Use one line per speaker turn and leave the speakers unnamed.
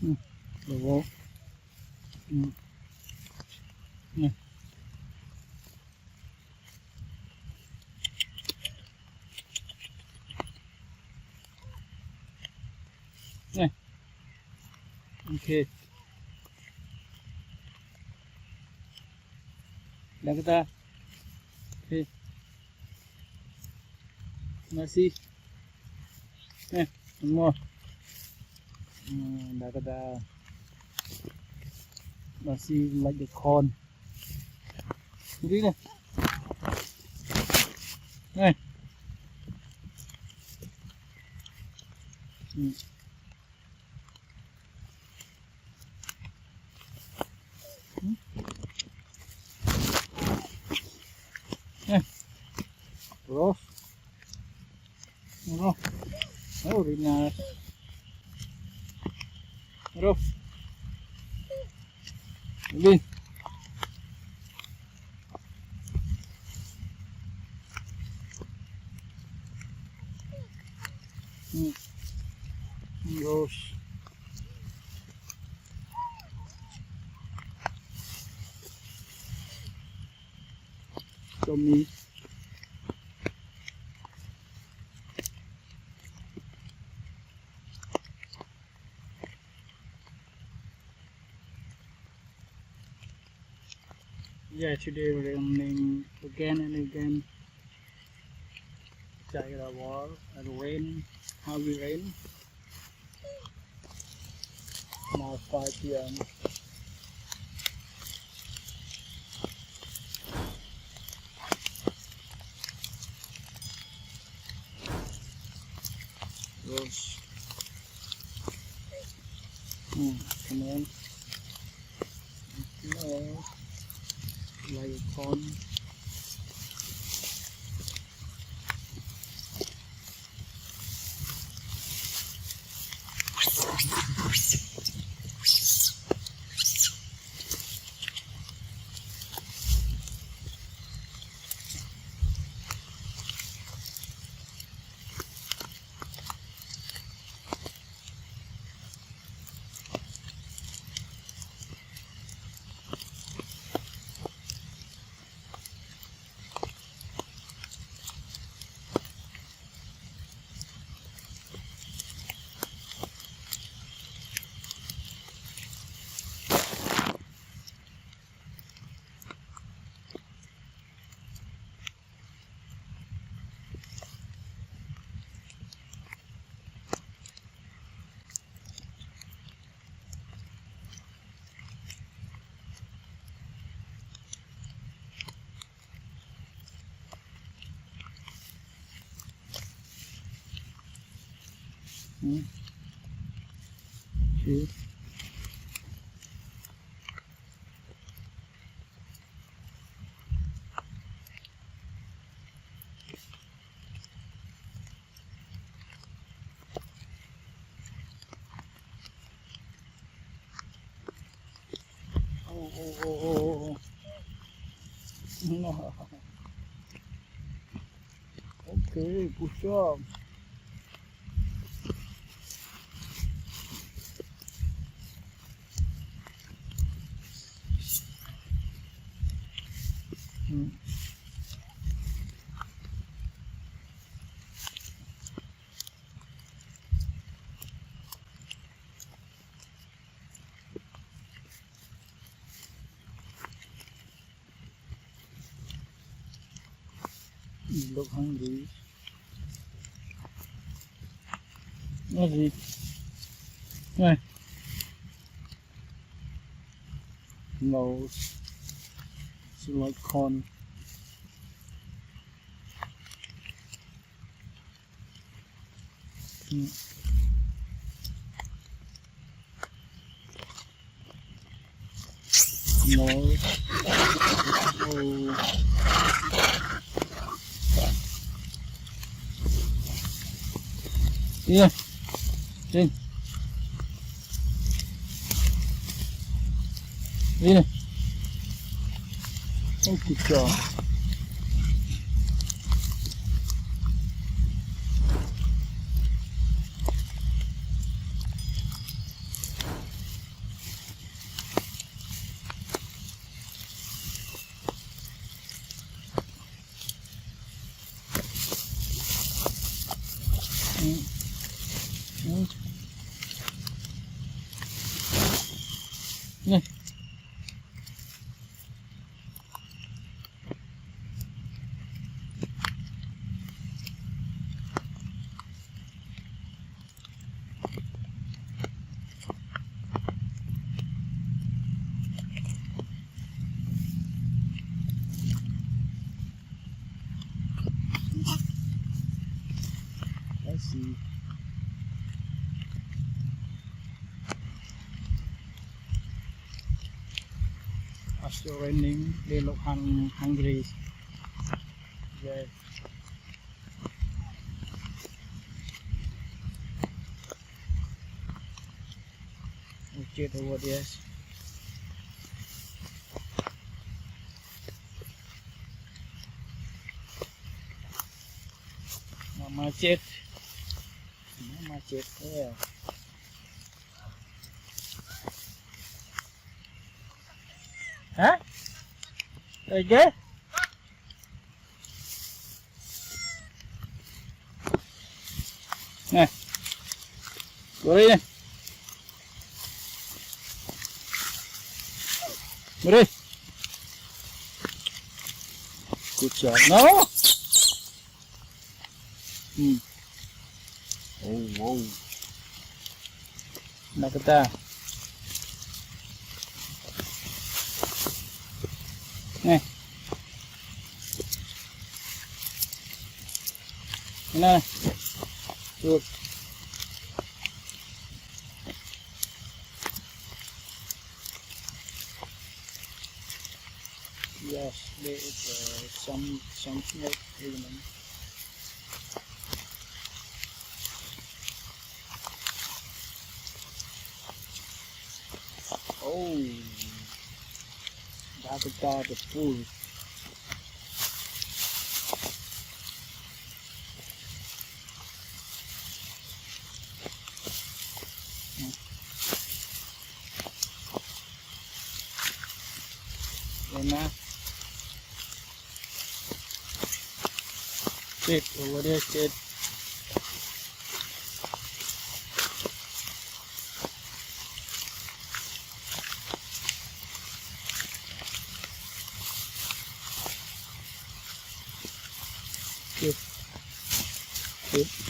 Bravo. Yeah. Yeah. Okay. Dah kata. Okay. Masih. One more. Dah kata. Masih like the corn. Ini nih. Terus. Oh, ringan. Terus. Ini. Terus. Tommy. Yeah, today we're running again and again. Check the wall and rain, heavy rain. Now 5 p.m. Rose. Come on. No. Like corn. Okay. Oh. No. Okay, good job. You look hungry. Ozzy. Hey. Nose. It's like corn. Nose. Oh. Yeah. Trên. Đi này. Ôi cục trò. นี่ Let's see. After raining, they look hungry. Yeah. Okay, over there. Mama chết. Mama chết theo. Hả? Rồi chứ? Nè. Vô đi nè. Vô đi. Good job. No. Oh, wow. Nakata. Nè. Nè. Good. Yes, there is some snake remaining. Oh, Nakata the pool. Lena. Sit over there, sit. Good. Good.